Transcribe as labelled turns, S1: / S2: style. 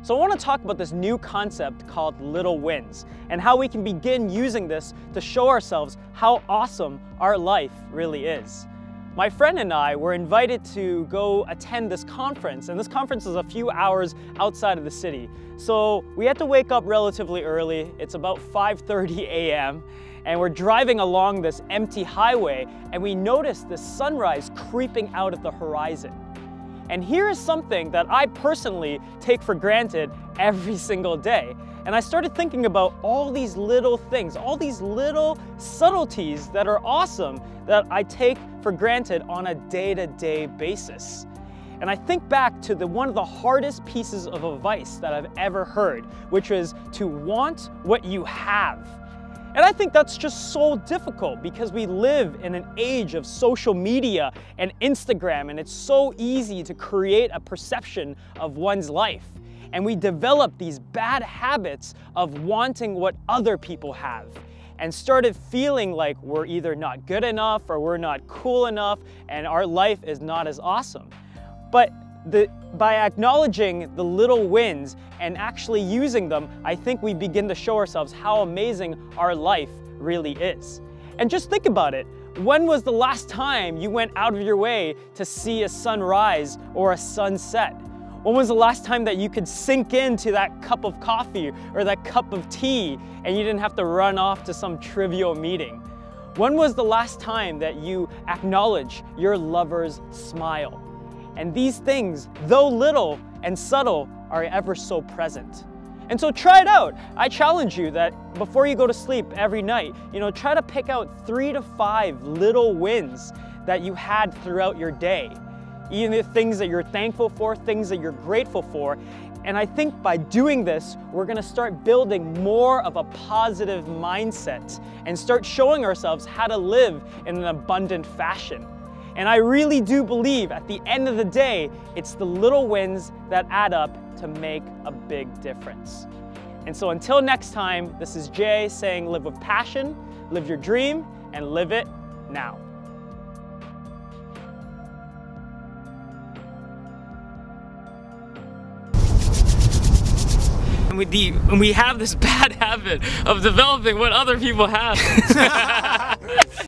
S1: So I want to talk about this new concept called little wins and how we can begin using this to show ourselves how awesome our life really is. My friend and I were invited to go attend this conference, and this conference is a few hours outside of the city. So we had to wake up relatively early. It's about 5:30 a.m. and we're driving along this empty highway and we noticed the sunrise creeping out of the horizon. And here is something that I personally take for granted every single day. And I started thinking about all these little things, all these little subtleties that are awesome that I take for granted on a day-to-day basis. And I think back to one of the hardest pieces of advice that I've ever heard, which was to want what you have. And I think that's just so difficult because we live in an age of social media and Instagram, and it's so easy to create a perception of one's life. And we develop these bad habits of wanting what other people have and started feeling like we're either not good enough or we're not cool enough and our life is not as awesome. But by acknowledging the little wins and actually using them, I think we begin to show ourselves how amazing our life really is. And just think about it. When was the last time you went out of your way to see a sunrise or a sunset? When was the last time that you could sink into that cup of coffee or that cup of tea and you didn't have to run off to some trivial meeting? When was the last time that you acknowledged your lover's smile? And these things, though little and subtle, are ever so present. And so try it out. I challenge you that before you go to sleep every night, try to pick out 3 to 5 little wins that you had throughout your day. Either things that you're thankful for, things that you're grateful for. And I think by doing this, we're gonna start building more of a positive mindset and start showing ourselves how to live in an abundant fashion. And I really do believe at the end of the day, it's the little wins that add up to make a big difference. And so until next time, this is Jay saying live with passion, live your dream, and live it now. And we have this bad habit of developing what other people have.